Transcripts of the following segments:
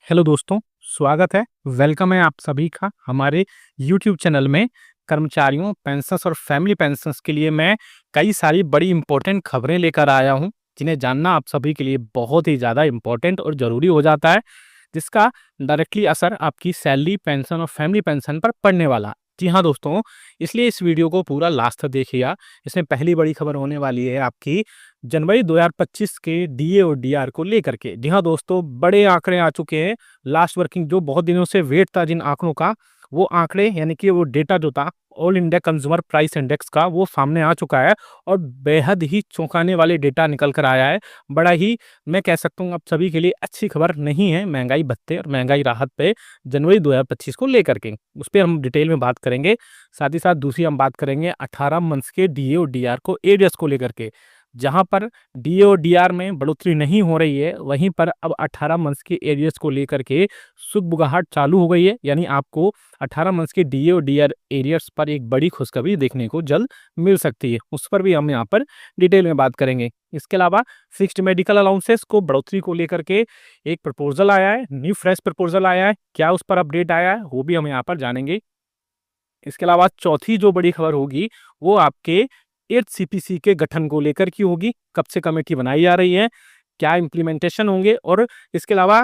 Hello दोस्तों, स्वागत है, वेलकम है आप सभी का हमारे यूट्यूब चैनल में। कर्मचारियों, पेंशन्स और फैमिली पेंशन्स के लिए मैं कई सारी बड़ी इम्पोर्टेंट खबरें लेकर आया हूँ, जिन्हें जानना आप सभी के लिए बहुत ही ज़्यादा इम्पोर्टेंट और ज़रूरी हो जाता है, जिसका डायरेक्टली असर आपकी सैलरी, पेंशन और फैमिली पेंशन पर पड़ने वाला है। जी हाँ दोस्तों, इसलिए इस वीडियो को पूरा लास्ट तक देखिएगा। इसमें पहली बड़ी खबर होने वाली है आपकी जनवरी 2025 के डीए और डीआर को लेकर के। जी हाँ दोस्तों, बड़े आंकड़े आ चुके हैं। लास्ट वर्किंग जो बहुत दिनों से वेट था जिन आंकड़ों का, वो आंकड़े यानी कि वो डेटा जो था all India consumer price index का, वो सामने आ चुका है और बेहद ही चौंकाने वाले डेटा निकल कर आया है। बड़ा ही, मैं कह सकता हूँ आप सभी के लिए अच्छी खबर नहीं है महंगाई भत्ते और महंगाई राहत पे जनवरी 2025 को लेकर के। उस पर हम डिटेल में बात करेंगे। साथ ही साथ दूसरी हम बात करेंगे 18 मंथ्स के डीए और डीआर को एरियर्स को लेकर के। जहां पर डीए और डीआर में बढ़ोतरी नहीं हो रही है, वहीं पर अब 18 मंथ्स के एरियर्स को लेकर के सुगबुगाहट चालू हो गई है। यानी आपको 18 मंथ्स के डीए और डीआर एरियर्स पर एक बड़ी खुशखबरी देखने को जल्द मिल सकती है। उस पर भी हम यहाँ पर डिटेल में बात करेंगे। इसके अलावा फिक्स्ड मेडिकल अलाउंसेस को बढ़ोतरी को लेकर के एक प्रपोजल आया है, न्यू फ्रेश प्रपोजल आया है। क्या उस पर अपडेट आया है, वो भी हम यहाँ पर जानेंगे। इसके अलावा चौथी जो बड़ी खबर होगी, वो आपके 8th सीपीसी के गठन को लेकर की होगी। कब से कमेटी बनाई जा रही है, क्या इम्प्लीमेंटेशन होंगे, और इसके अलावा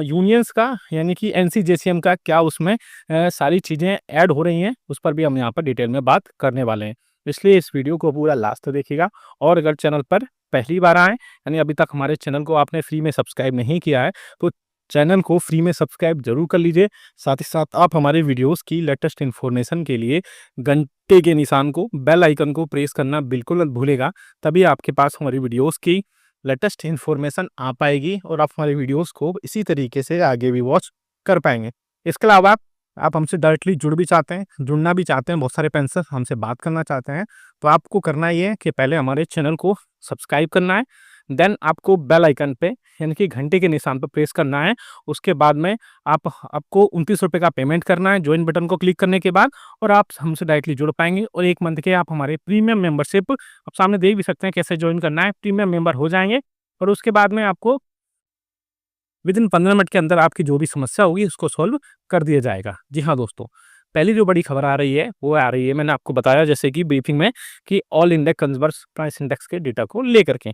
यूनियंस का यानी कि एनसीजेसीएम का क्या उसमें सारी चीज़ें ऐड हो रही हैं, उस पर भी हम यहाँ पर डिटेल में बात करने वाले हैं। इसलिए इस वीडियो को पूरा लास्ट तक देखिएगा। और अगर चैनल पर पहली बार आए, यानी अभी तक हमारे चैनल को आपने फ्री में सब्सक्राइब नहीं किया है, तो चैनल को फ्री में सब्सक्राइब जरूर कर लीजिए। साथ ही साथ आप हमारे वीडियोस की लेटेस्ट इन्फॉर्मेशन के लिए घंटे के निशान को, बेल आइकन को प्रेस करना बिल्कुल मत भूलेगा। तभी आपके पास हमारी वीडियोस की लेटेस्ट इन्फॉर्मेशन आ पाएगी और आप हमारे वीडियोस को इसी तरीके से आगे भी वॉच कर पाएंगे। इसके अलावा आप हमसे डायरेक्टली जुड़ना भी चाहते हैं, बहुत सारे पेंशनर हमसे बात करना चाहते हैं, तो आपको करना ये है कि पहले हमारे चैनल को सब्सक्राइब करना है, देन आपको बेल आइकन पे यानी कि घंटे के निशान पर प्रेस करना है। उसके बाद में आपको 29 रुपये का पेमेंट करना है ज्वाइन बटन को क्लिक करने के बाद, और आप हमसे डायरेक्टली जुड़ पाएंगे। और 1 मंथ के आप हमारे प्रीमियम मेंबरशिप, आप सामने देख भी सकते हैं कैसे ज्वाइन करना है, प्रीमियम मेंबर हो जाएंगे। और उसके बाद में आपको विदिन 15 मिनट के अंदर आपकी जो भी समस्या होगी उसको सॉल्व कर दिया जाएगा। जी हाँ दोस्तों, पहली जो बड़ी खबर आ रही है वो आ रही है, मैंने आपको बताया जैसे कि ब्रीफिंग में, कि all India consumer price index के डेटा को लेकर के।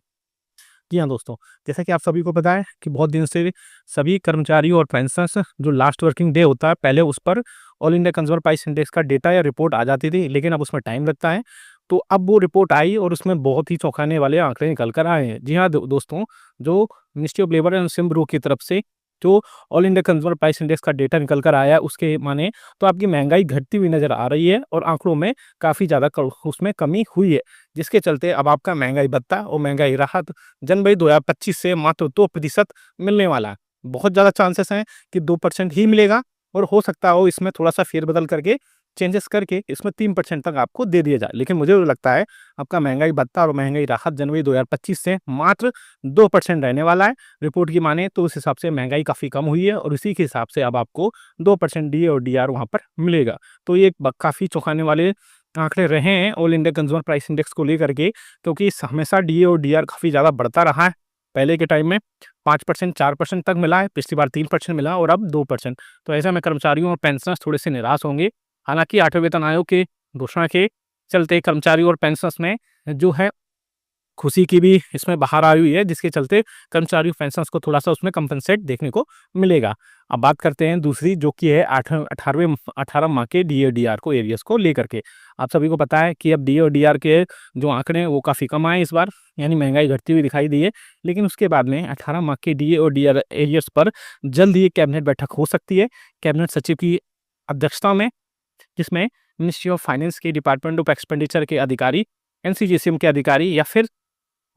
जी हाँ दोस्तों, जैसा कि आप सभी को पता है कि बहुत दिन से सभी कर्मचारियों और पेंशनर्स जो लास्ट वर्किंग डे होता है, पहले उस पर all India consumer price index का डेटा या रिपोर्ट आ जाती थी, लेकिन अब उसमें टाइम लगता है। तो अब वो रिपोर्ट आई और उसमें बहुत ही चौंकाने वाले आंकड़े निकल कर आए हैं। जी हाँ दोस्तों, जो ministry of labour and SIM bureau की तरफ से जो all India consumer price index का डेटा निकल कर आया है, उसके माने तो आपकी महंगाई घटती हुई नजर आ रही है और आंकड़ों में काफ़ी ज़्यादा उसमें कमी हुई है, जिसके चलते अब आपका महंगाई भत्ता और महंगाई राहत जनवरी 2025 से मात्र 2% मिलने वाला है। बहुत ज़्यादा चांसेस हैं कि 2% ही मिलेगा, और हो सकता हो इसमें थोड़ा सा फेरबदल करके, चेंजेस करके इसमें 3% तक आपको दे दिया जाए। लेकिन मुझे तो लगता है आपका महंगाई भत्ता और महंगाई राहत जनवरी 2025 से मात्र 2% रहने वाला है। रिपोर्ट की माने तो उस हिसाब से महंगाई काफ़ी कम हुई है और इसी के हिसाब से अब आपको 2% डी और डीआर वहाँ पर मिलेगा। तो ये काफ़ी चौंकाने वाले आंकड़े रहे हैं all India consumer price index को लेकर के, क्योंकि हमेशा डी और डीआर काफ़ी ज़्यादा बढ़ता रहा है। पहले के टाइम में 5% 4% तक मिला है, पिछली बार 3% मिला और अब 2%। तो ऐसे में कर्मचारियों और पेंशनर्स थोड़े से निराश होंगे। हालांकि 8वें वेतन आयोग के घोषणा के चलते कर्मचारियों और पेंशनर्स में जो है खुशी की भी इसमें बाहर आई हुई है, जिसके चलते कर्मचारी पेंशनर्स को थोड़ा सा उसमें कंपनसेट देखने को मिलेगा। अब बात करते हैं दूसरी, जो कि है 18 माह के डी और डीआर को एरियर्स को लेकर के। आप सभी को पता है कि अब डी और डीआर के जो आंकड़े हैं वो काफ़ी कम आए इस बार, यानी महंगाई घटती हुई दिखाई दी है। लेकिन उसके बाद में 18 माह के डी और डीआर एरियर्स पर जल्द ही कैबिनेट बैठक हो सकती है, कैबिनेट सचिव की अध्यक्षता में, जिसमें मिनिस्ट्री ऑफ फाइनेंस के डिपार्टमेंट ऑफ एक्सपेंडिचर के अधिकारी, एनसीजीसीएम के अधिकारी या फिर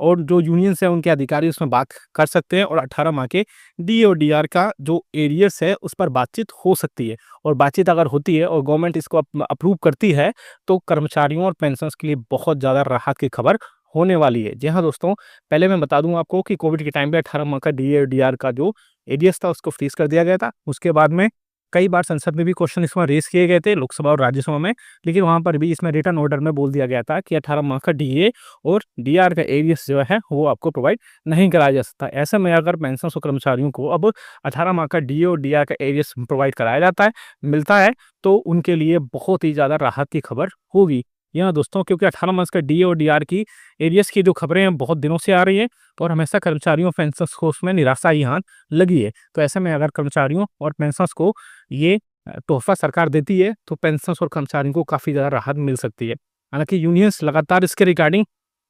और जो यूनियंस है उनके अधिकारी उसमें बात कर सकते हैं, और 18 माह के डी और डीआर का जो एरियर्स है उस पर बातचीत हो सकती है। और बातचीत अगर होती है और गवर्नमेंट इसको अप्रूव करती है, तो कर्मचारियों और पेंशनर्स के लिए बहुत ज़्यादा राहत की खबर होने वाली है। जी हाँ दोस्तों, पहले मैं बता दूं आपको कि कोविड के टाइम पे 18 माह का डी और डीआर का जो एरियर्स था उसको फ्रीज कर दिया गया था। उसके बाद में कई बार संसद में भी क्वेश्चन इसमें रेज़ किए गए थे, लोकसभा और राज्यसभा में, लेकिन वहाँ पर भी इसमें रिटन ऑर्डर में बोल दिया गया था कि 18 माह का डीए और डीआर का एरियर्स जो है, वो आपको प्रोवाइड नहीं कराया जा सकता। ऐसे में अगर पेंशनर्स और कर्मचारियों को अब 18 माह का डीए और डीआर का एरियर्स प्रोवाइड कराया जाता है, मिलता है, तो उनके लिए बहुत ही ज़्यादा राहत की खबर होगी। जी हाँ दोस्तों, क्योंकि 18 मंथ्स का डीए और डीआर की एरियर्स की जो खबरें हैं बहुत दिनों से आ रही हैं और हमेशा कर्मचारियों पेंशनर्स को उसमें निराशा ही हाथ लगी है। तो ऐसे में अगर कर्मचारियों और पेंशनर्स को ये तोहफ़ा सरकार देती है, तो पेंशनर्स और कर्मचारियों को काफ़ी ज़्यादा राहत मिल सकती है। हालाँकि यूनियंस लगातार इसके रिगार्डिंग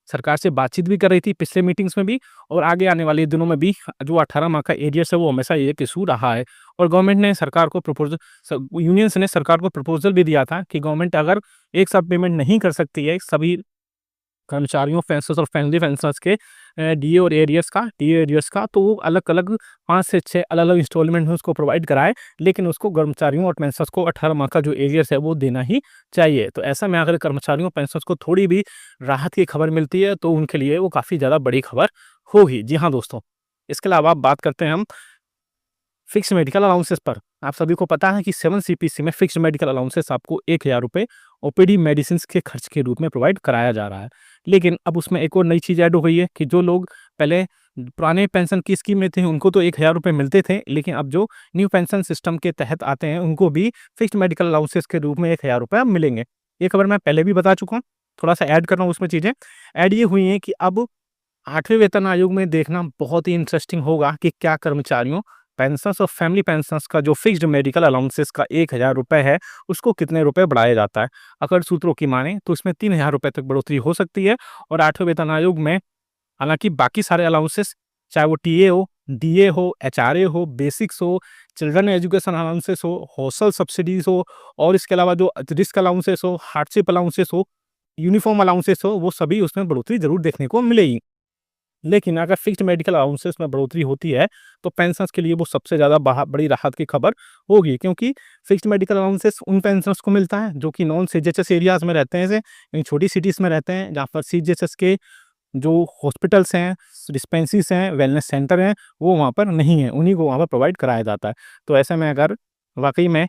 सरकार से बातचीत भी कर रही थी पिछले मीटिंग्स में भी, और आगे आने वाले दिनों में भी जो 18 माह का एरियर्स है वो हमेशा ये एक इशू रहा है। और गवर्नमेंट ने सरकार को यूनियंस ने सरकार को प्रपोजल भी दिया था कि गवर्नमेंट अगर एक साथ पेमेंट नहीं कर सकती है सभी कर्मचारियों, पेंशनर्स और फैमिली पेंशनर्स के डीए एरियर्स का, तो वो अलग-अलग 5 से 6 अलग-अलग इंस्टॉलमेंट में उसको प्रोवाइड कराएँ, लेकिन उसको कर्मचारियों और पेंशनर्स को 18 माह का जो एरियर्स है वो देना ही चाहिए। तो ऐसा में अगर कर्मचारियों, पेंशनर्स को थोड़ी भी राहत की खबर मिलती है, तो उनके लिए वो काफ़ी ज़्यादा बड़ी खबर होगी। जी हाँ दोस्तों, इसके अलावा आप बात करते हैं हम फिक्स्ड मेडिकल अलाउंसेस पर। आप सभी को पता है कि 7 सीपीसी में फिक्स्ड मेडिकल अलाउंसेस आपको ₹1000 ओपीडी मेडिसिन्स के खर्च के रूप में प्रोवाइड कराया जा रहा है। लेकिन अब उसमें एक और नई चीज़ ऐड हो गई है कि जो लोग पहले पुराने पेंशन की स्कीम में थे, उनको तो ₹1000 मिलते थे, लेकिन अब जो न्यू पेंशन सिस्टम के तहत आते हैं, उनको भी फिक्स्ड मेडिकल अलाउंसेस के रूप में ₹1000 अब मिलेंगे। ये खबर मैं पहले भी बता चुका हूँ, थोड़ा-सा ऐड कर रहा हूँ उसमें चीज़ें। ऐड ये हुई हैं कि अब 8वें वेतन आयोग में देखना बहुत ही इंटरेस्टिंग होगा कि क्या कर्मचारियों, पेंशनर्स और फैमिली पेंशनर्स का जो फिक्स्ड मेडिकल अलाउंसेस का ₹1000 है, उसको कितने रुपए बढ़ाया जाता है। अगर सूत्रों की मानें तो इसमें ₹3000 तक बढ़ोतरी हो सकती है, और 8वें वेतन आयोग में हालाँकि बाकी सारे अलाउंसेस, चाहे वो टीए हो, डीए हो, एचआरए हो, बेसिक्स हो, चिल्ड्रन एजुकेशन अलाउंसेस हो, हॉस्टल सब्सिडीज़ हो, और इसके अलावा जो रिस्क अलाउंसेस हो, हार्डशिप अलाउंसेस हो, यूनिफ़ॉर्म अलाउंसेस हो, वो सभी उसमें बढ़ोतरी ज़रूर देखने को मिलेगी। लेकिन अगर फिक्स्ड मेडिकल अलाउंसेस में बढ़ोतरी होती है, तो पेंशनर्स के लिए वो सबसे ज़्यादा बड़ी राहत की खबर होगी, क्योंकि फिक्स्ड मेडिकल अलाउंसेस उन पेंशनर्स को मिलता है जो कि नॉन सीजीएचएस एरियाज़ में रहते हैं, जैसे कहीं छोटी सिटीज़ में रहते हैं, जहाँ पर सीजीएचएस के जो हॉस्पिटल्स हैं, डिस्पेंसरीज़ हैं, वेलनेस सेंटर हैं, वो वहाँ पर नहीं है, उन्हीं को वहाँ पर प्रोवाइड कराया जाता है। तो ऐसे में अगर वाक़ई में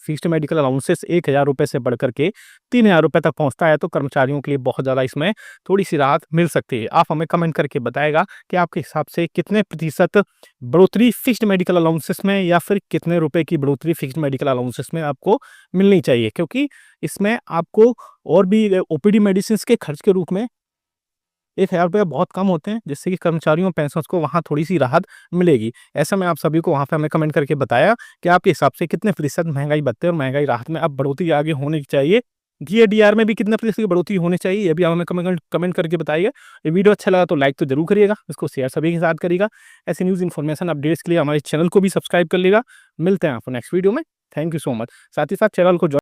फिक्स्ड मेडिकल अलाउंसेस ₹1000 से बढ़कर के ₹3000 तक पहुँचता है, तो कर्मचारियों के लिए बहुत ज़्यादा इसमें थोड़ी-सी राहत मिल सकती है। आप हमें कमेंट करके बताइएगा कि आपके हिसाब से कितने प्रतिशत बढ़ोतरी फिक्स्ड मेडिकल अलाउंसेस में, या फिर कितने रुपए की बढ़ोतरी फिक्स्ड मेडिकल अलाउंसेस में आपको मिलनी चाहिए? क्योंकि इसमें आपको और भी ओपीडी मेडिसिन्स के खर्च के रूप में ₹1000 बहुत कम होते हैं, जिससे कि कर्मचारियों, पेंशनर्स को वहाँ थोड़ी-सी राहत मिलेगी। ऐसे में आप सभी को वहाँ पे हमें कमेंट करके बताया कि आपके हिसाब से कितने प्रतिशत महँगाई भत्ते और महँगाई राहत में अब बढ़ोतरी आगे होनी चाहिए। डीए-डीआर में भी कितने प्रतिशत की बढ़ोतरी होनी चाहिए, ये भी आप हमें कमेंट करके बताइए। ये वीडियो अच्छा लगा तो लाइक तो ज़रूर करिएगा, इसको शेयर सभी के साथ करिएगा। ऐसी न्यूज़ इन्फॉर्मेशन अपडेट्स के लिए हमारे चैनल को भी सब्सक्राइब कर लीजिएगा। मिलते हैं आपको नेक्स्ट वीडियो में। Thank you so much. साथ ही साथ चैनल को